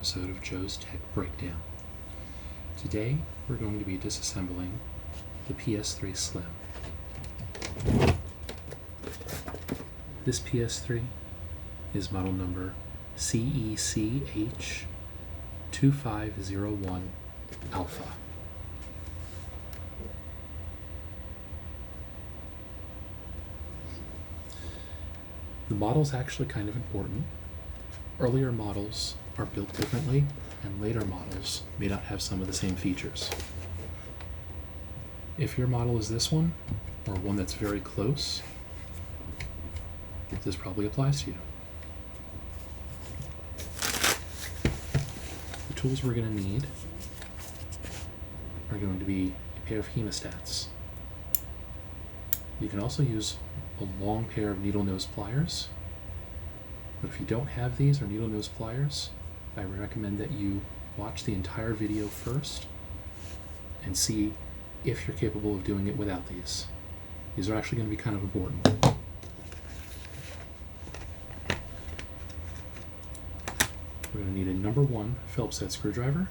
episode of Joe's Tech Breakdown. Today we're going to be disassembling the PS3 Slim. This PS3 is model number CECH2501 Alpha. The model is actually kind of important. Earlier models are built differently, and later models may not have some of the same features. If your model is this one, or one that's very close, this probably applies to you. The tools we're going to need are going to be a pair of hemostats. You can also use a long pair of needle nose pliers, but if you don't have these or needle nose pliers, I recommend that you watch the entire video first and see if you're capable of doing it without these. These are actually going to be kind of important. We're going to need a number 1 Phillips head screwdriver,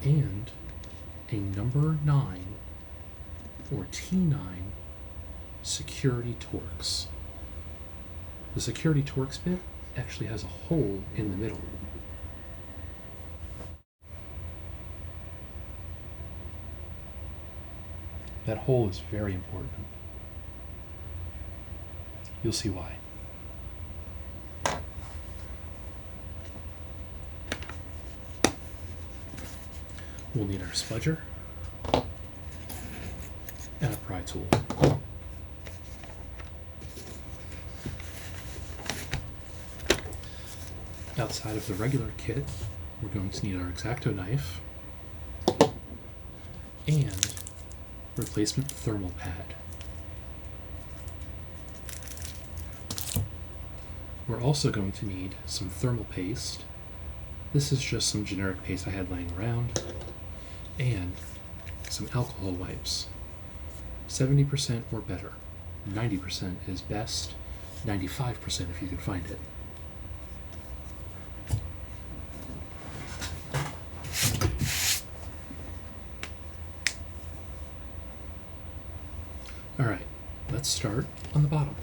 and a number 9 or T9 security Torx. The security Torx bit actually has a hole in the middle. That hole is very important. You'll see why. We'll need our spudger and a pry tool. Outside of the regular kit, we're going to need our X-Acto knife and replacement thermal pad. We're also going to need some thermal paste. This is just some generic paste I had laying around, and some alcohol wipes. 70% or better. 90% is best. 95% if you can find it. Alright, let's start on the bottom.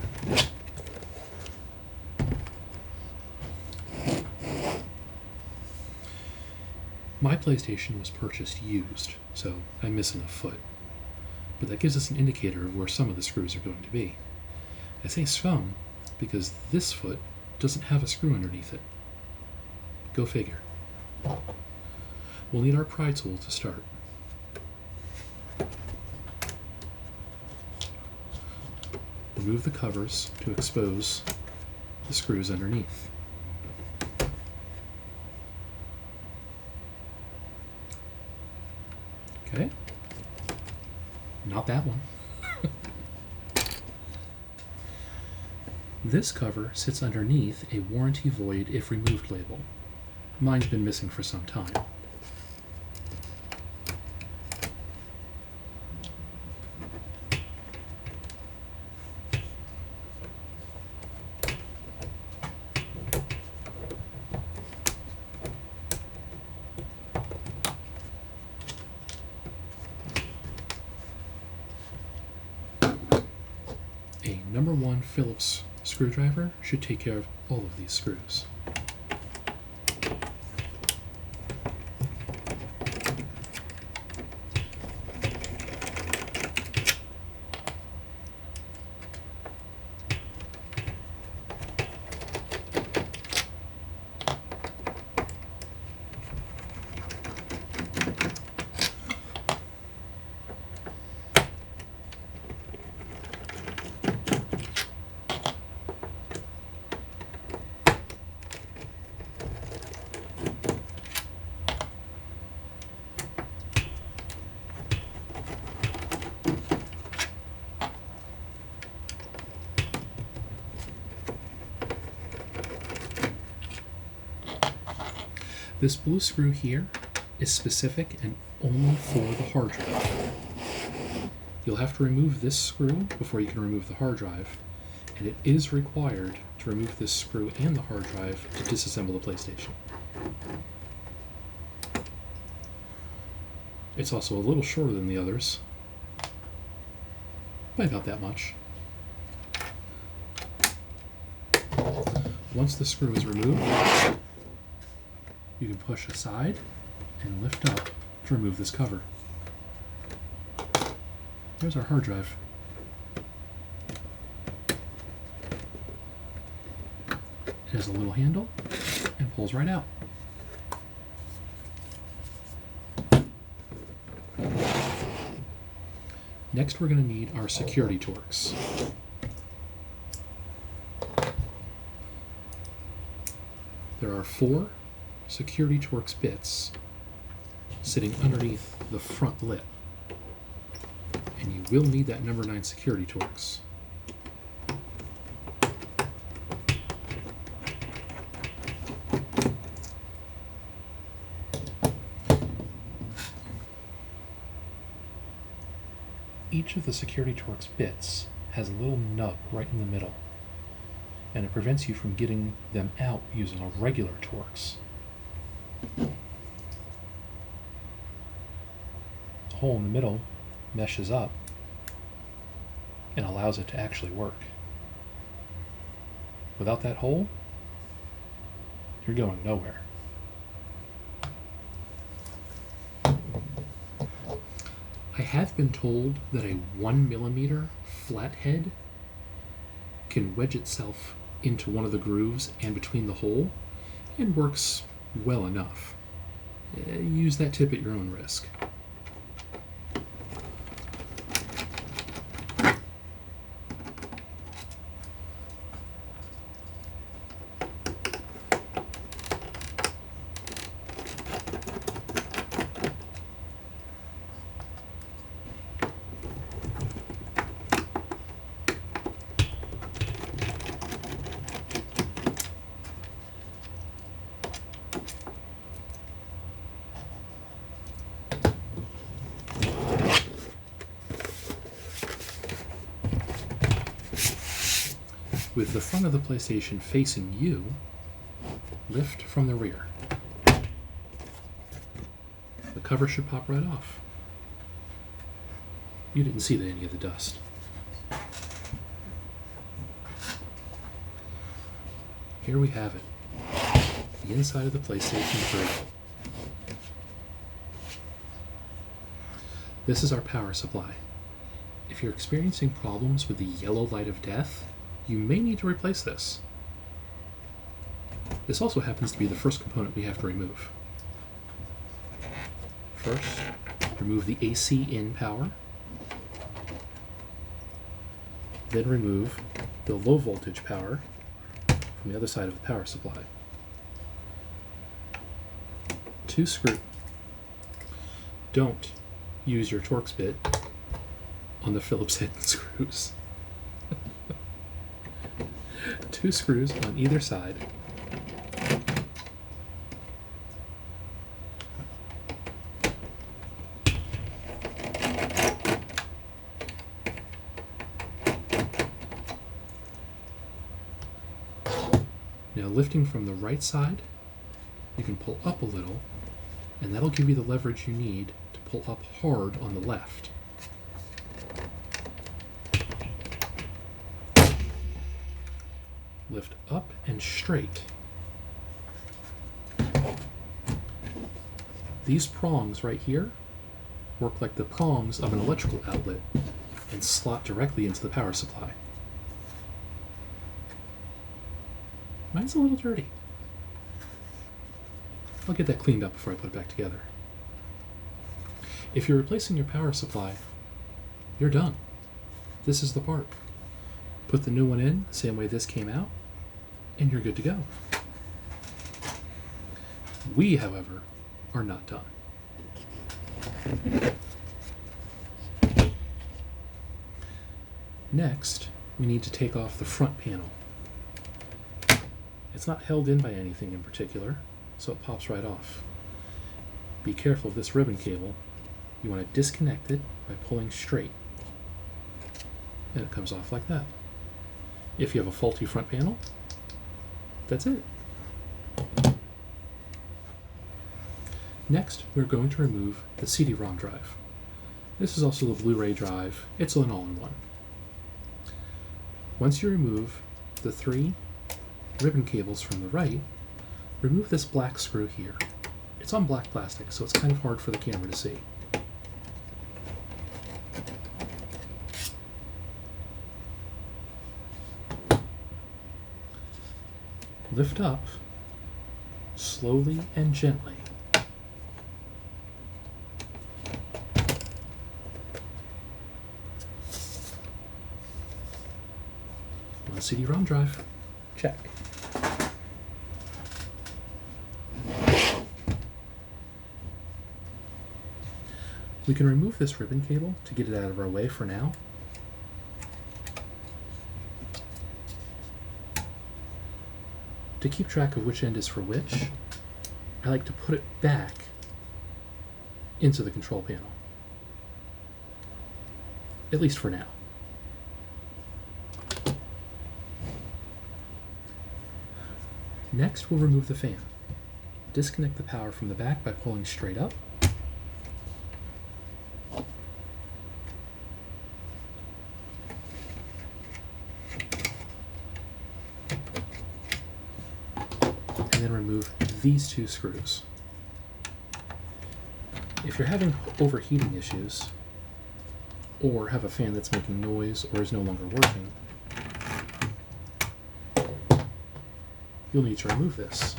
My PlayStation was purchased used, so I'm missing a foot. But that gives us an indicator of where some of the screws are going to be. I say some because this foot doesn't have a screw underneath it. Go figure. We'll need our pry tool to start. Remove the covers to expose the screws underneath. Okay, not that one. This cover sits underneath a warranty void if removed label. Mine's been missing for some time. A number 1 Phillips screwdriver should take care of all of these screws. This blue screw here is specific and only for the hard drive. You'll have to remove this screw before you can remove the hard drive, and it is required to remove this screw and the hard drive to disassemble the PlayStation. It's also a little shorter than the others, by about that much. Once the screw is removed, you can push aside and lift up to remove this cover. There's our hard drive. It has a little handle and pulls right out. Next, we're going to need our security Torx. There are 4 security Torx bits sitting underneath the front lip, and you will need that number 9 security Torx. Each of the security Torx bits has a little nub right in the middle, and it prevents you from getting them out using a regular Torx. The hole in the middle meshes up and allows it to actually work. Without that hole, you're going nowhere. I have been told that a 1mm flathead can wedge itself into one of the grooves and between the hole and works well enough. Use that tip at your own risk. With the front of the PlayStation facing you, lift from the rear. The cover should pop right off. You didn't see any of the dust. Here we have it, the inside of the PlayStation 3. This is our power supply. If you're experiencing problems with the yellow light of death, you may need to replace this. This also happens to be the first component we have to remove. First, remove the AC in power. Then remove the low voltage power from the other side of the power supply. 2 screws. Don't use your Torx bit on the Phillips head screws. 2 screws on either side. Now, lifting from the right side, you can pull up a little, and that'll give you the leverage you need to pull up hard on the left. Lift up and straight. These prongs right here work like the prongs of an electrical outlet and slot directly into the power supply. Mine's a little dirty. I'll get that cleaned up before I put it back together. If you're replacing your power supply, you're done. This is the part. Put the new one in the same way this came out, and you're good to go. We, however, are not done. Next, we need to take off the front panel. It's not held in by anything in particular, so it pops right off. Be careful of this ribbon cable. You want to disconnect it by pulling straight, and it comes off like that. If you have a faulty front panel, that's it. Next, we're going to remove the CD-ROM drive. This is also the Blu-ray drive. It's an all-in-one. Once you remove the 3 ribbon cables from the right, remove this black screw here. It's on black plastic, so it's kind of hard for the camera to see. Lift up slowly and gently. One CD-ROM drive. Check. We can remove this ribbon cable to get it out of our way for now. To keep track of which end is for which, I like to put it back into the control panel. At least for now. Next, we'll remove the fan. Disconnect the power from the back by pulling straight up. And then remove these 2 screws. If you're having overheating issues, or have a fan that's making noise or is no longer working, you'll need to remove this.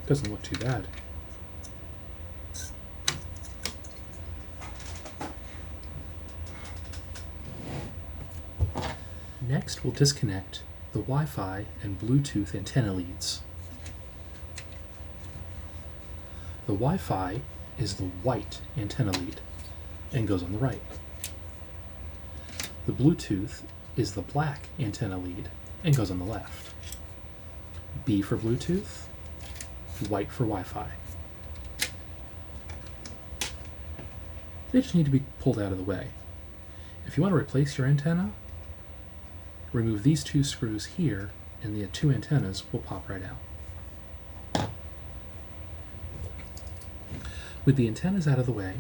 Doesn't look too bad. Next, we'll disconnect the Wi-Fi and Bluetooth antenna leads. The Wi-Fi is the white antenna lead and goes on the right. The Bluetooth is the black antenna lead and goes on the left. B for Bluetooth, white for Wi-Fi. They just need to be pulled out of the way. If you want to replace your antenna, remove these 2 screws here and the 2 antennas will pop right out. With the antennas out of the way,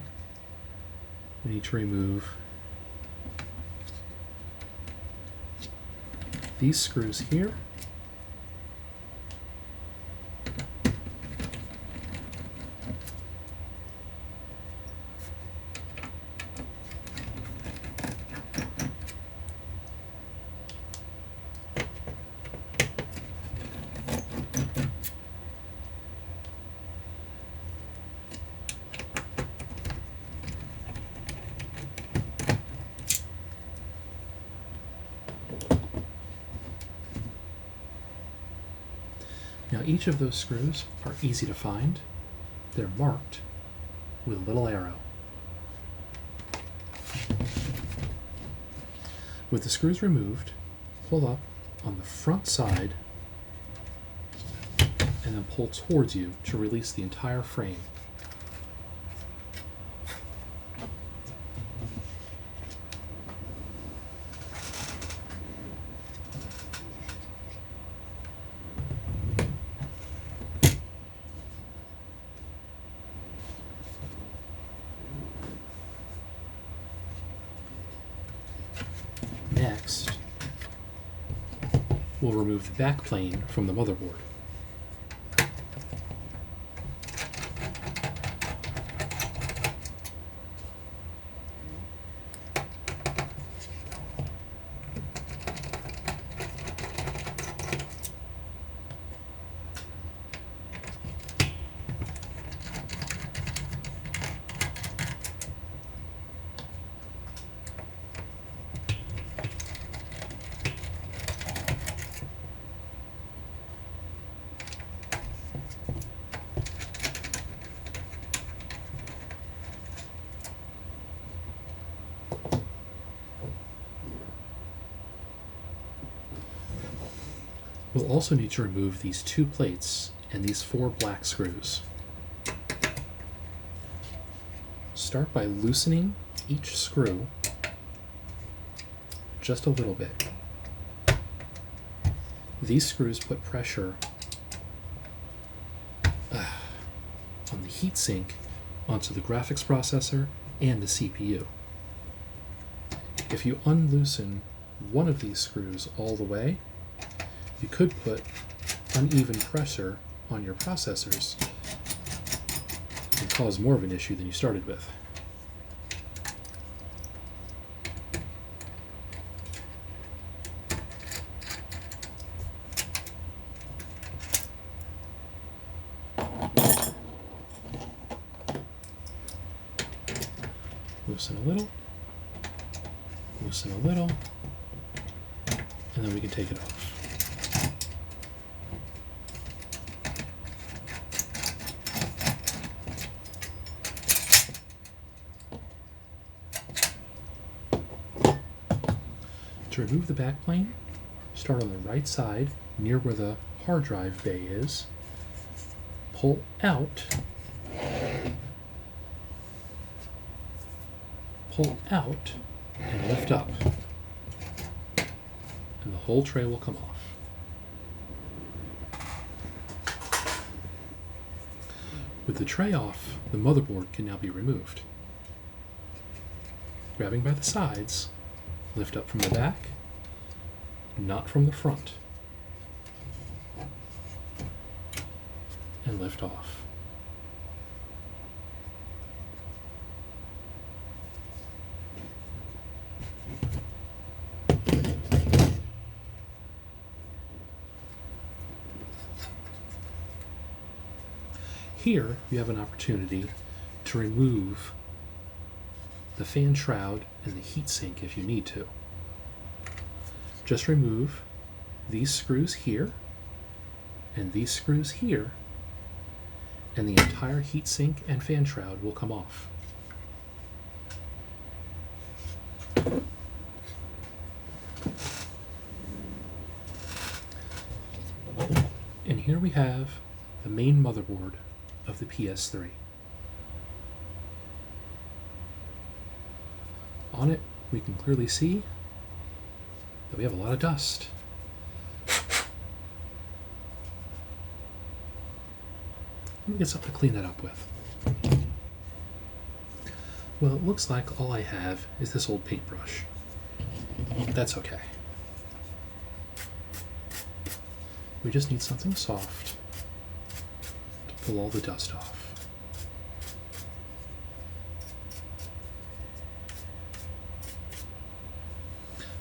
we need to remove these screws here Now each of those screws are easy to find. They're marked with a little arrow. With the screws removed, pull up on the front side and then pull towards you to release the entire frame. Next, we'll remove the backplane from the motherboard. We'll also need to remove these 2 plates and these 4 black screws. Start by loosening each screw just a little bit. These screws put pressure on the heatsink onto the graphics processor and the CPU. If you unloosen one of these screws all the way, you could put uneven pressure on your processors and cause more of an issue than you started with. Loosen a little, loosen a little, and then we can take it off. To remove the backplane, start on the right side near where the hard drive bay is, pull out, and lift up, and the whole tray will come off. With the tray off, the motherboard can now be removed. Grabbing by the sides, lift up from the back, not from the front, and lift off. Here, you have an opportunity to remove the fan shroud and the heatsink if you need to. Just remove these screws here and these screws here, and the entire heatsink and fan shroud will come off. And here we have the main motherboard of the PS3. On it, we can clearly see that we have a lot of dust. Let me get something to clean that up with. Well, it looks like all I have is this old paintbrush. That's okay. We just need something soft to pull all the dust off.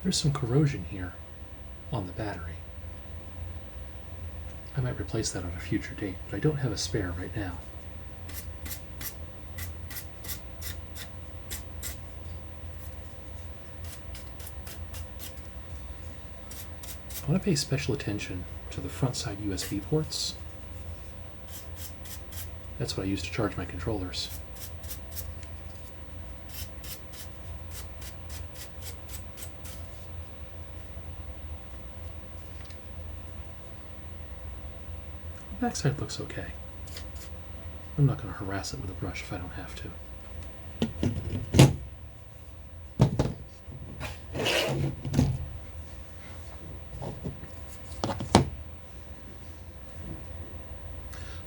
There's some corrosion here on the battery. I might replace that on a future date, but I don't have a spare right now. I want to pay special attention to the front side USB ports. That's what I use to charge my controllers. The backside looks okay. I'm not going to harass it with a brush if I don't have to.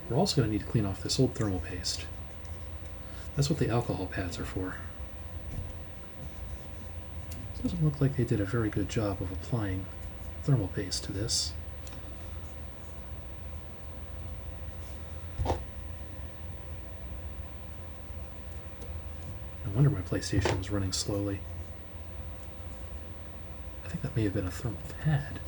We're also going to need to clean off this old thermal paste. That's what the alcohol pads are for. It doesn't look like they did a very good job of applying thermal paste to this. No wonder my PlayStation was running slowly. I think that may have been a thermal pad.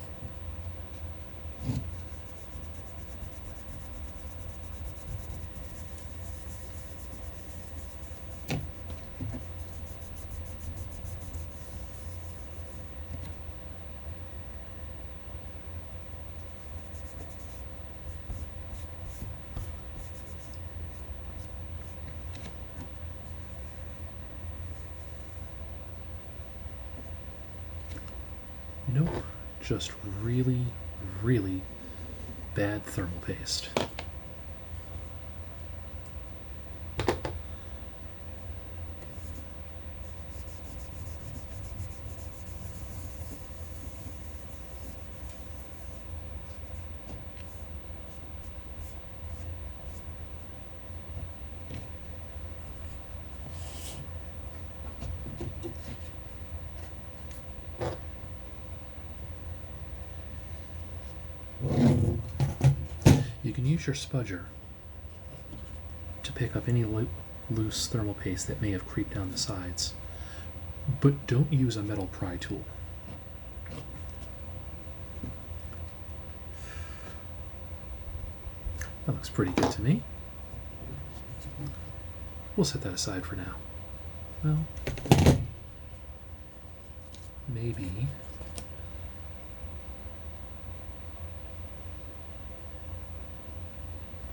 Nope, just really, really bad thermal paste. can use your spudger to pick up any loose thermal paste that may have creeped down the sides, but don't use a metal pry tool. That looks pretty good to me. We'll set that aside for now. Well, maybe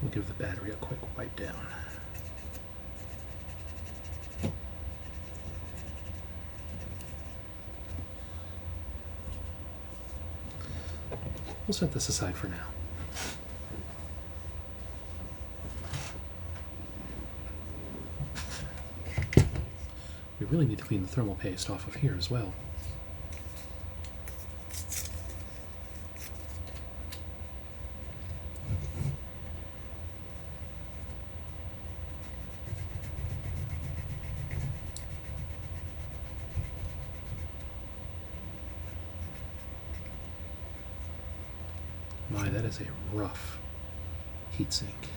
we'll give the battery a quick wipe down. We'll set this aside for now. We really need to clean the thermal paste off of here as well. My, that is a rough heatsink.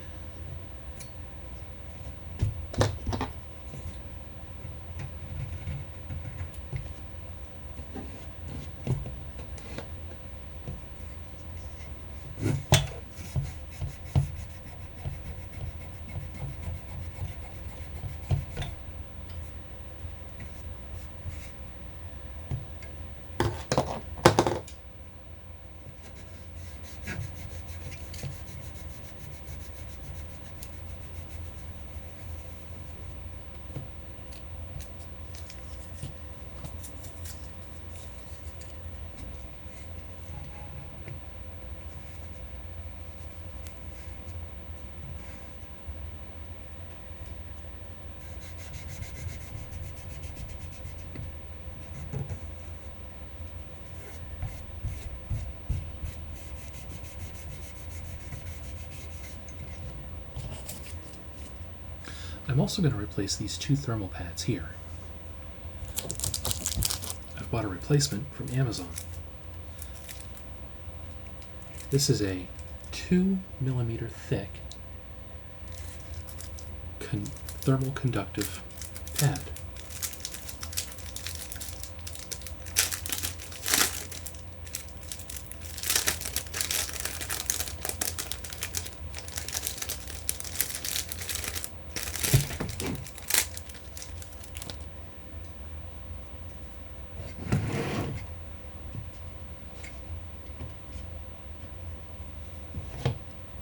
I'm also going to replace these two thermal pads here. I've bought a replacement from Amazon. This is a 2mm thick thermal conductive pad.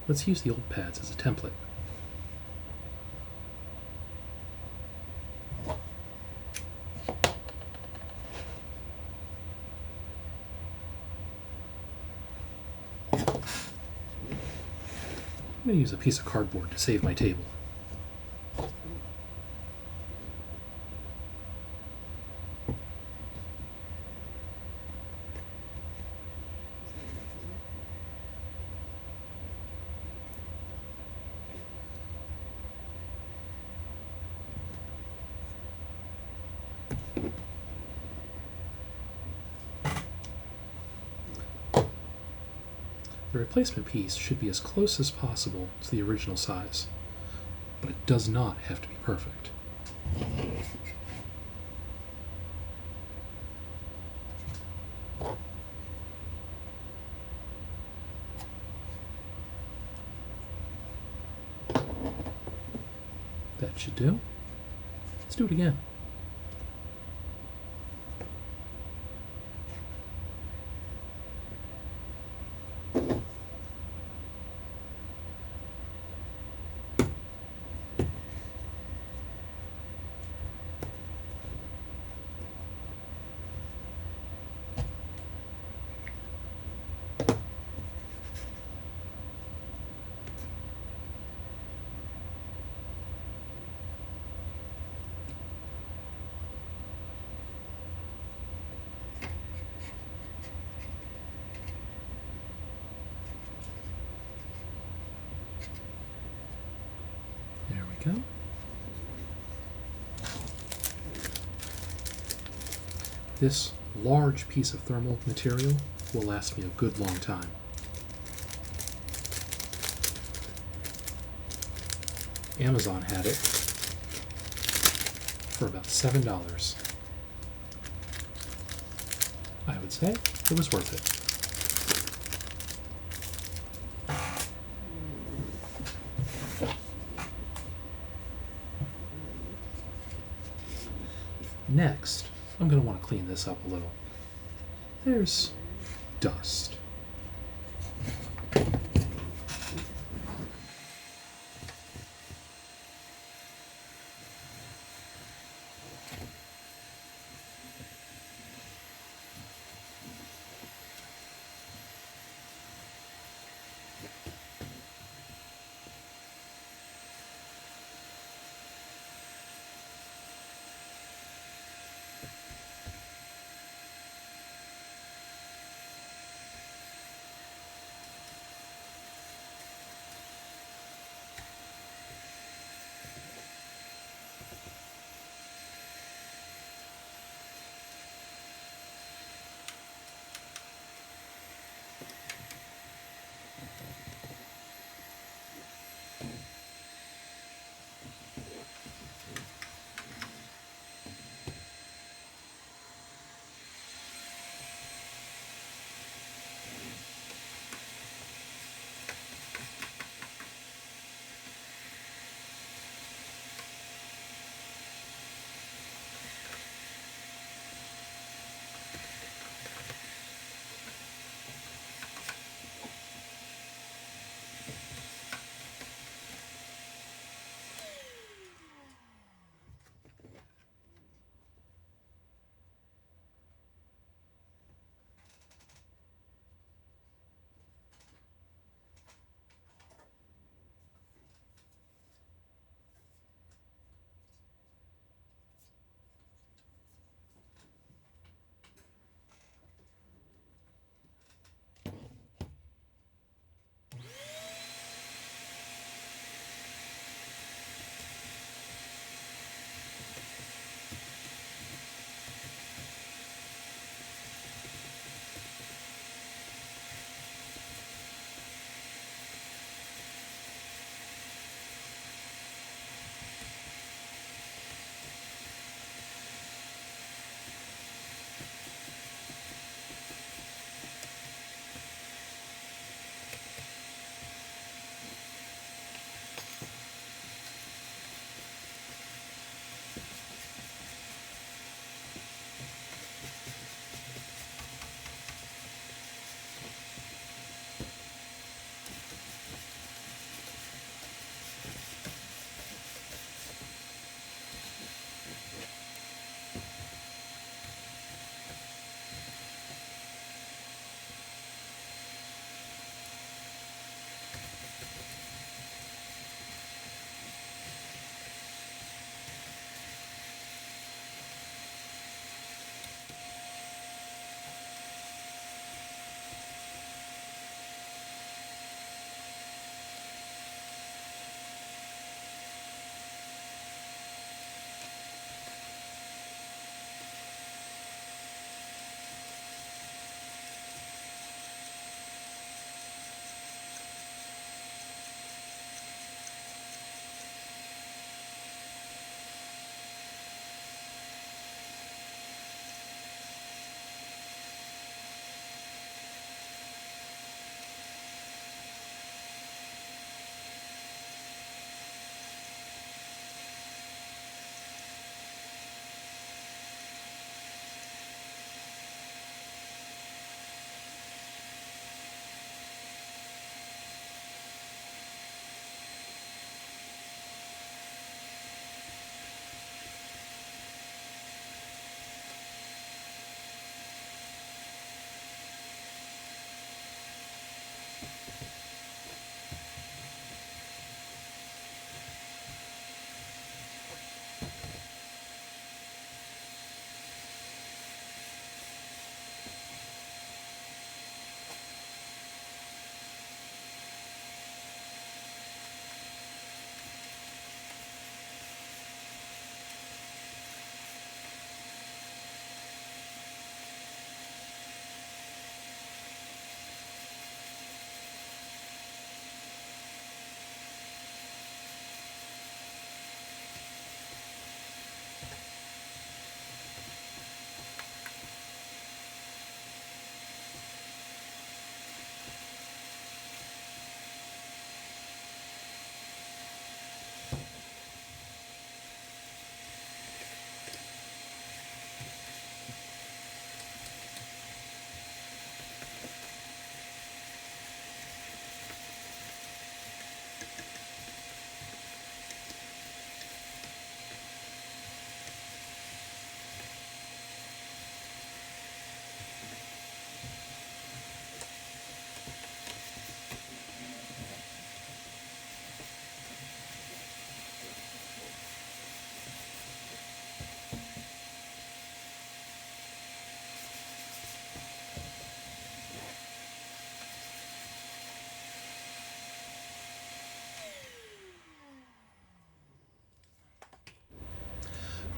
Let's use the old pads as a template. I'm going to use a piece of cardboard to save my table. The replacement piece should be as close as possible to the original size, but it does not have to be perfect. That should do. Let's do it again. Go. This large piece of thermal material will last me a good long time. Amazon had it for about $7. I would say it was worth it. Next, I'm going to want to clean this up a little. There's dust.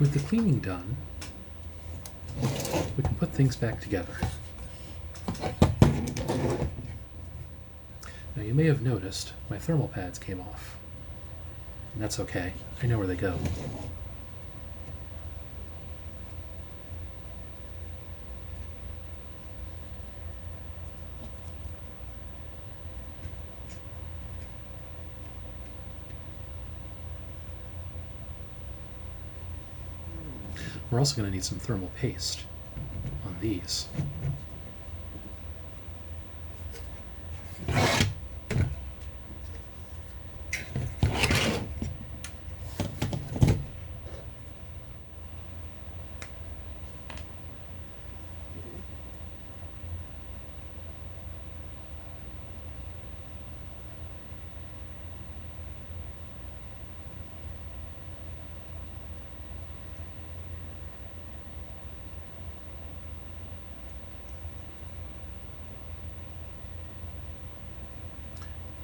With the cleaning done, we can put things back together. Now you may have noticed my thermal pads came off. And that's okay. I know where they go. We're also going to need some thermal paste on these.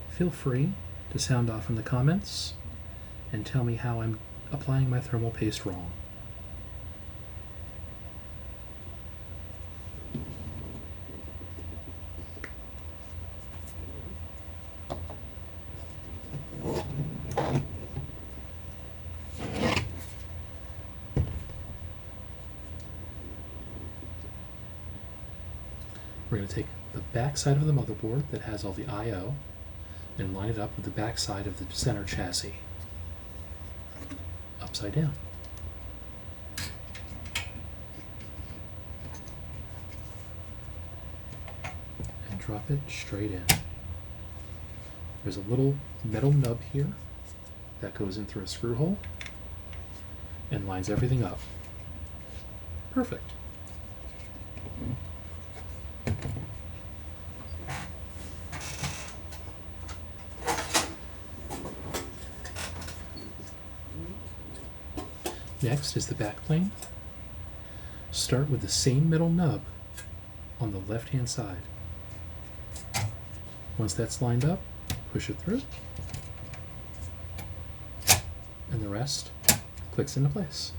Feel free to sound off in the comments and tell me how I'm applying my thermal paste wrong. We're going to take the back side of the motherboard that has all the I/O and line it up with the back side of the center chassis, upside down. And drop it straight in. There's a little metal nub here that goes in through a screw hole and lines everything up. Perfect. Next is the backplane. Start with the same metal nub on the left-hand side. Once that's lined up, push it through, and the rest clicks into place.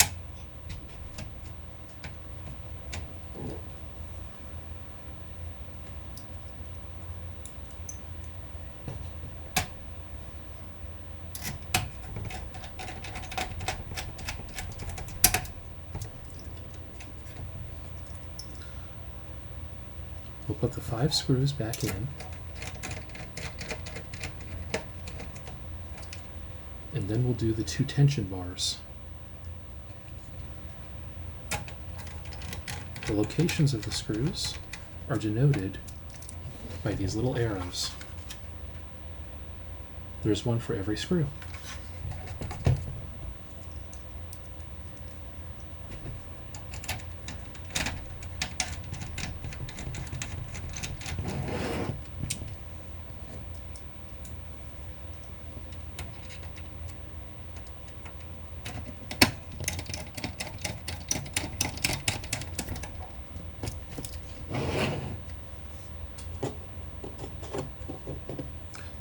We'll put the 5 screws back in, and then we'll do the 2 tension bars. The locations of the screws are denoted by these little arrows. There's one for every screw.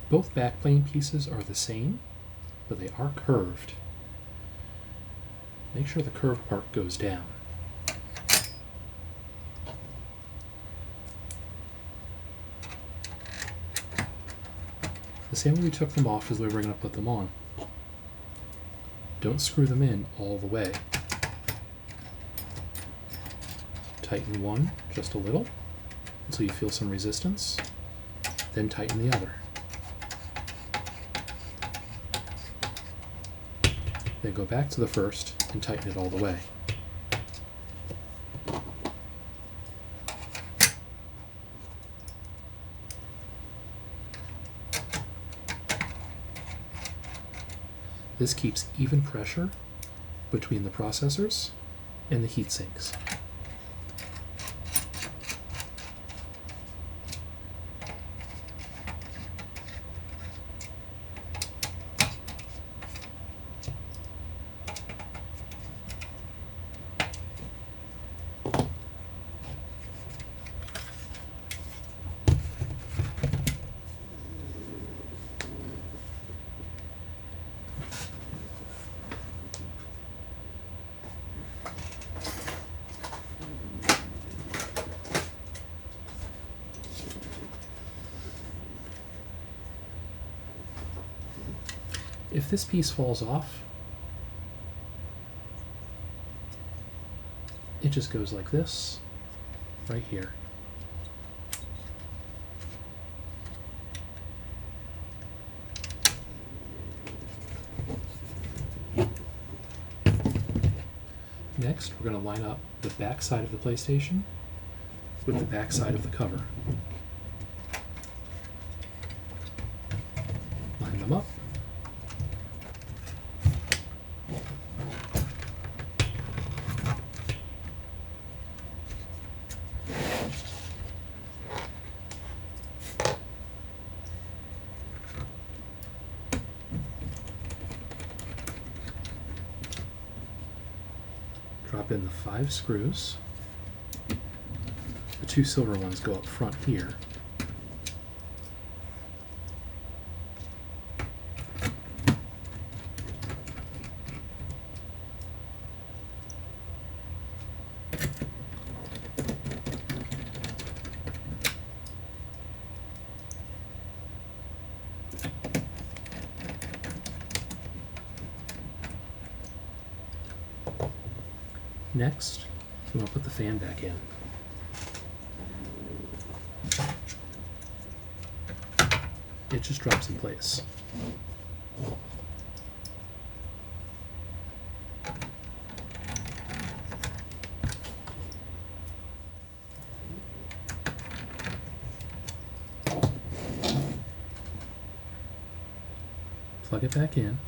Both backplane pieces are the same, but they are curved. Make sure the curved part goes down. The same way we took them off is the way we're going to put them on. Don't screw them in all the way. Tighten one just a little until you feel some resistance, then tighten the other. Then go back to the first and tighten it all the way. This keeps even pressure between the processors and the heat sinks. If this piece falls off, it just goes like this, right here. Next, we're going to line up the back side of the PlayStation with the back side of the cover. Line them up. Drop in the 5 screws. The 2 silver ones go up front here. Next, we want to put the fan back in. It just drops in place. Plug it back in.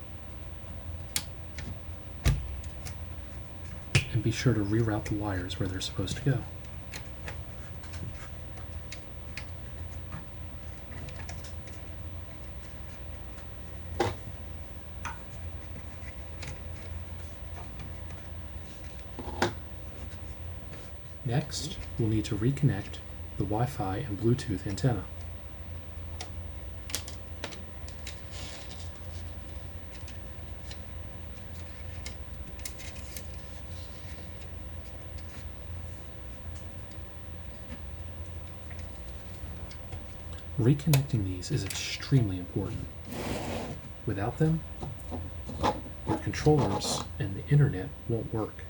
And be sure to reroute the wires where they're supposed to go. Next, we'll need to reconnect the Wi-Fi and Bluetooth antenna. Reconnecting these is extremely important. Without them, your controllers and the internet won't work.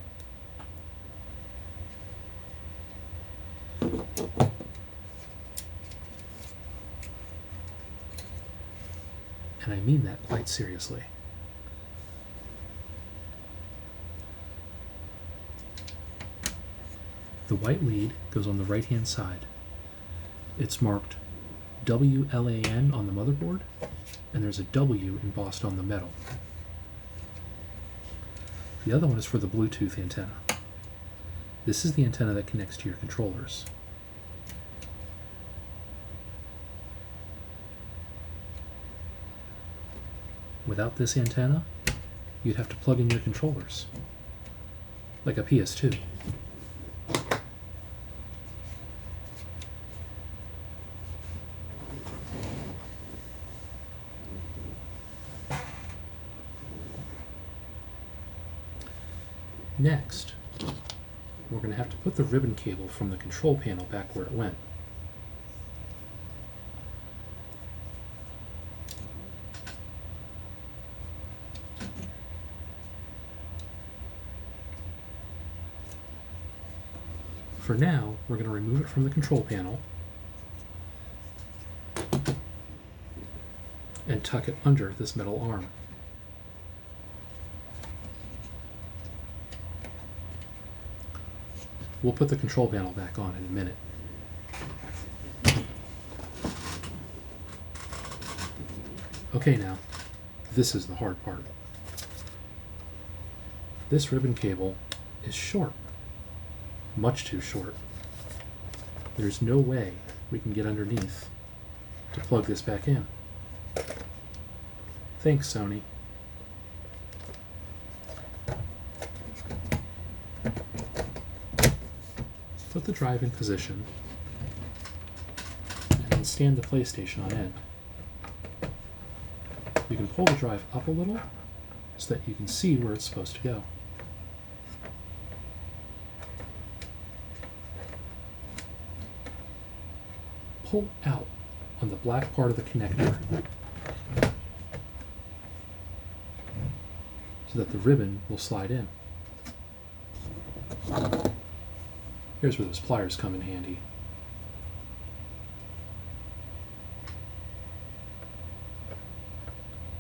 And I mean that quite seriously. The white lead goes on the right-hand side. It's marked WLAN on the motherboard, and there's a W embossed on the metal. The other one is for the Bluetooth antenna. This is the antenna that connects to your controllers. Without this antenna, you'd have to plug in your controllers, like a PS2. Next, we're going to have to put the ribbon cable from the control panel back where it went. For now, we're going to remove it from the control panel and tuck it under this metal arm. We'll put the control panel back on in a minute. Okay, now, this is the hard part. This ribbon cable is short, much too short. There's no way we can get underneath to plug this back in. Thanks, Sony. Put the drive in position and then stand the PlayStation on end. You can pull the drive up a little so that you can see where it's supposed to go. Pull out on the black part of the connector so that the ribbon will slide in. Here's where those pliers come in handy.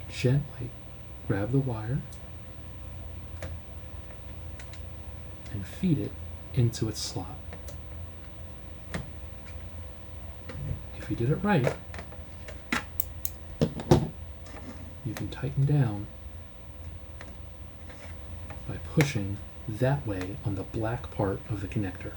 Gently grab the wire and feed it into its slot. If you did it right, you can tighten down by pushing that way on the black part of the connector.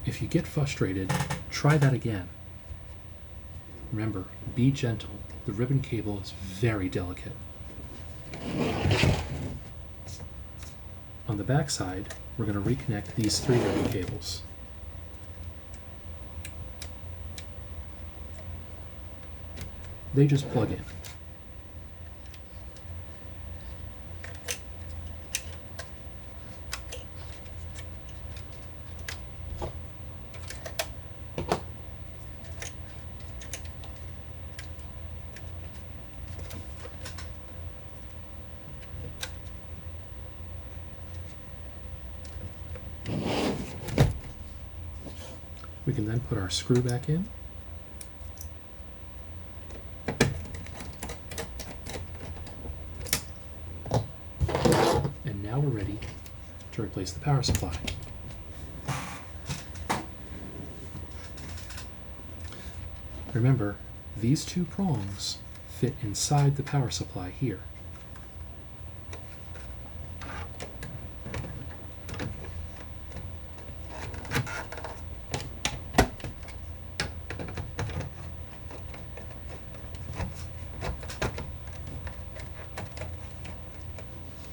If you get frustrated, try that again. Remember, be gentle. The ribbon cable is very delicate. On the back side, we're going to reconnect these 3 ribbon cables. They just plug in. We can then put our screw back in. And now we're ready to replace the power supply. Remember, these 2 prongs fit inside the power supply here.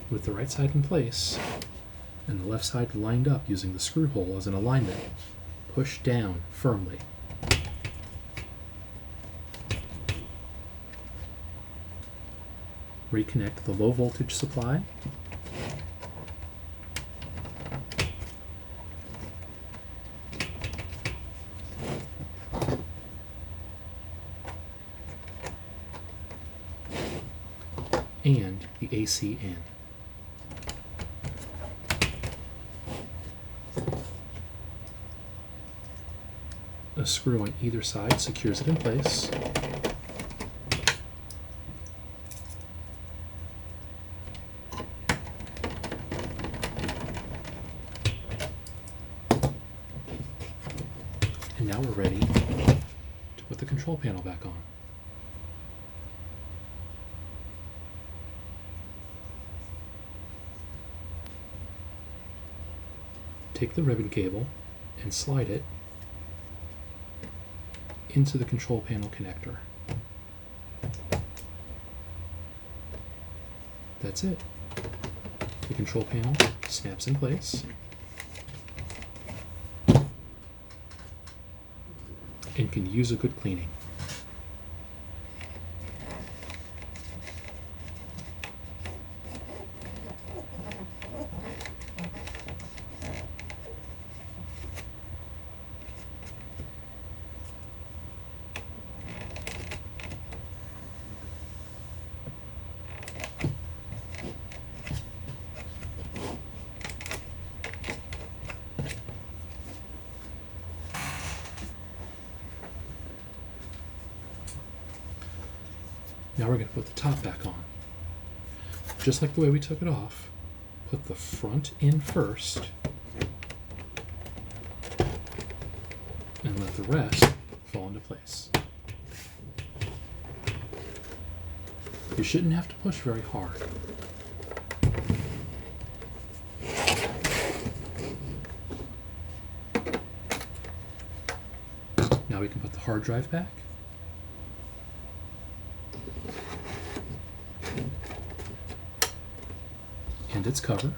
With the right side in place and the left side lined up using the screw hole as an alignment, push down firmly. Reconnect the low voltage supply. And the AC in. A screw on either side secures it in place. And now we're ready to put the control panel back on. Take the ribbon cable and slide it into the control panel connector. That's it. The control panel snaps in place and can use a good cleaning. Now we're going to put the top back on. Just like the way we took it off, put the front in first and let the rest fall into place. You shouldn't have to push very hard. Now we can put the hard drive back. And its cover.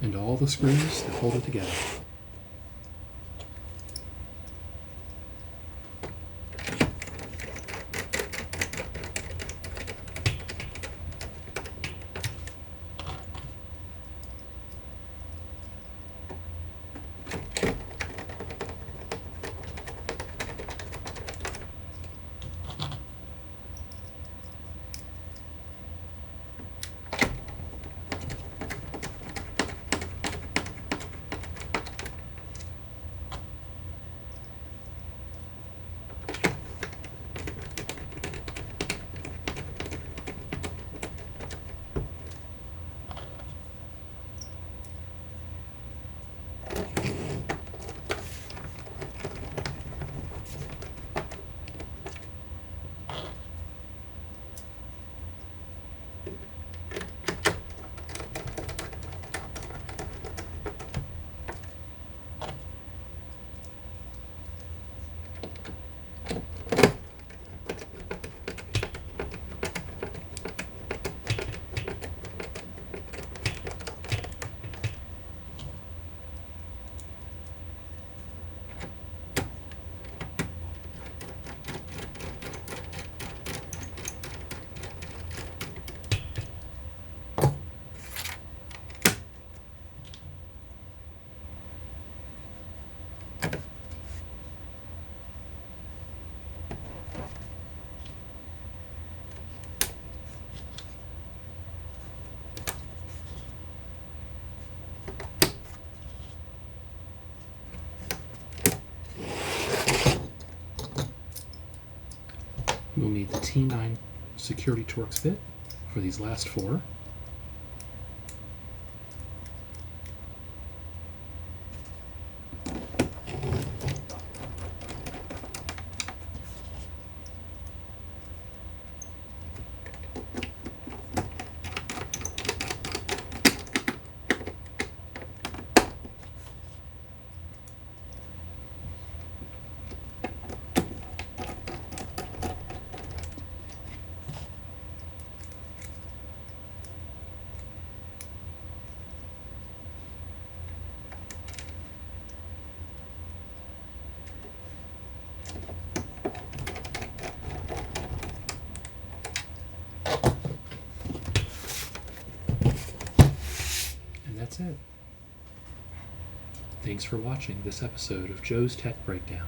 And all the screws that hold it together. We'll need the T9 security Torx bit for these last four. That's it. Thanks for watching this episode of Joe's Tech Breakdown.